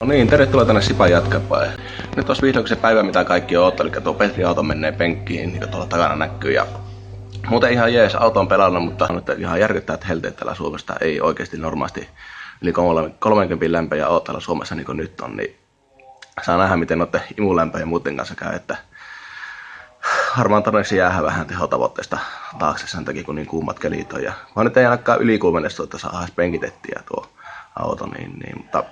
No niin, tervetuloa tänne Sipan jatkapaan. Nyt olisi vihdoinkin se päivä, mitä kaikki on oottanut, eli tuo Petrin auto menee penkkiin, niin kuin tuolla takana näkyy. Ja muuten ihan jees, auto on pelannut, mutta on nyt ihan järkyttää, että helteet täällä Suomesta ei oikeasti normaalisti yli 30 lämpöä ja täällä Suomessa niin kuin nyt on. Niin saa nähdä, miten noiden imulämpöä ja muuten kanssa käy, että varmaan todennäköisesti jäähän vähän tehotavoitteesta taakse sen takia, kun niin kuumat kelit on. Ja vaan nyt ei ainakaan ylikuumennestu, että saadaan edes penkitettiä tuo auto, mutta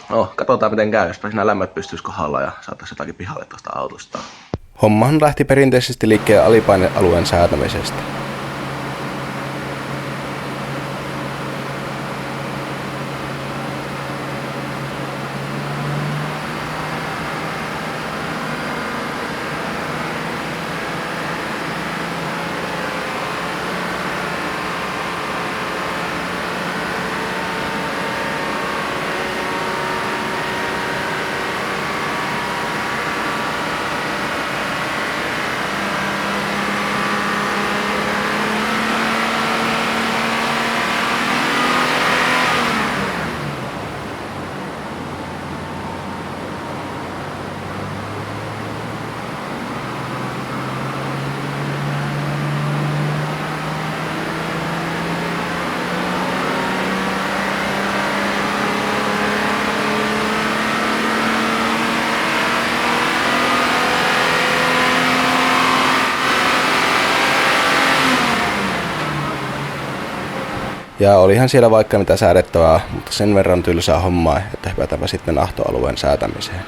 no, katsotaan miten käy, jospa siinä lämmöt pystyisi kohdalla ja saataisiin jotakin pihalle tuosta autosta. Hommahan lähti perinteisesti liikkeelle alipainealueen säätämisestä. Ja olihan siellä vaikka mitä säädettävää, mutta sen verran tylsää hommaa, että hypätäpä sitten ahtoalueen säätämiseen.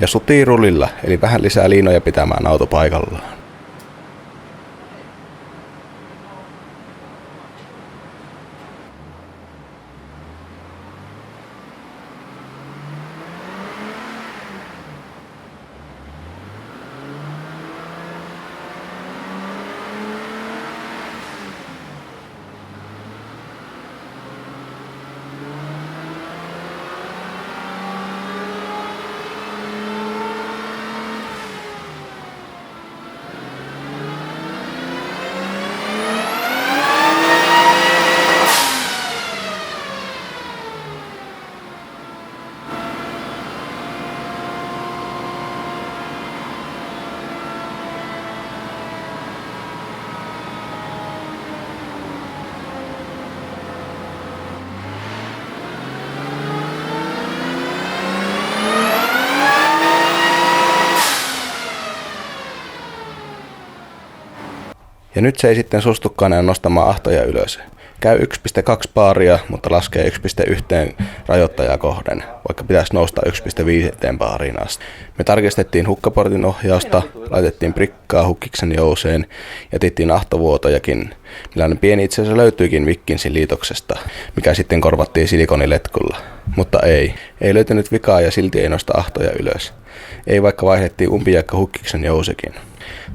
Ja sutii rulilla, eli vähän lisää liinoja pitämään auto paikallaan. Ja nyt se ei sitten sustukaan enää nostamaan ahtoja ylös. Käy 1,2 baaria, mutta laskee 1,1 rajoittajaa kohden, vaikka pitäisi nousta 1,5 baariin asti. Me tarkistettiin hukkaportin ohjausta, laitettiin prikkaa hukkiksen jouseen ja jätettiin ahtovuotojakin, millainen pieni itse asiassa löytyikin Wickinsin liitoksesta, mikä sitten korvattiin silikoniletkulla. Mutta ei löytynyt vikaa ja silti ei nosta ahtoja ylös. Ei vaikka vaihdettiin umpijaikka hukkiksen jousekin.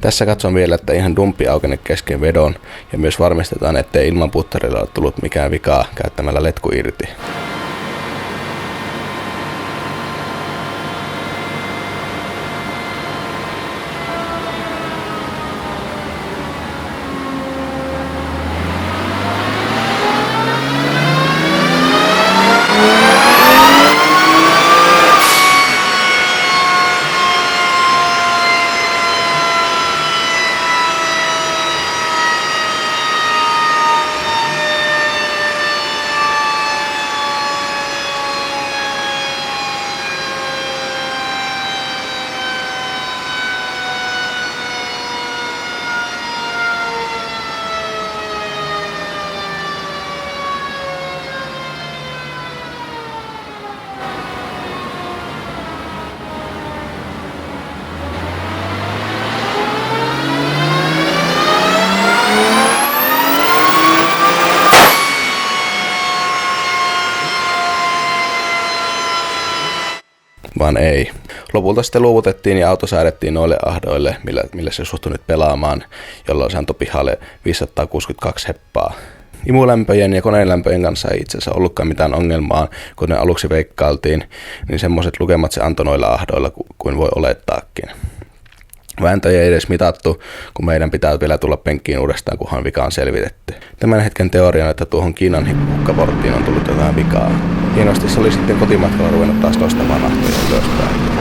Tässä katson vielä, että ihan dumppi aukene kesken vedon ja myös varmistetaan, ettei ilman putterilla ole tullut mikään vikaa käyttämällä letku irti. vaan ei. Lopulta sitten luovutettiin ja auto säädettiin noille ahdoille, millä se suhtui nyt pelaamaan, jolloin se antoi pihalle 562 heppaa. Imulämpöjen ja koneenlämpöjen kanssa ei itse asiassa ollutkaan mitään ongelmaa, kuten aluksi veikkailtiin, niin semmoiset lukemat se antoi noilla ahdoilla kuin voi olettaakin. Vääntöjä ei edes mitattu, kun meidän pitää vielä tulla penkkiin uudestaan, kunhan vika on selvitetty. Tämän hetken teorian, että tuohon Kiinan hukkaporttiin on tullut jotain vikaa. Hienosti se oli sitten kotimatkalla ruvennut taas nostamaan ahtoja ylöspäin.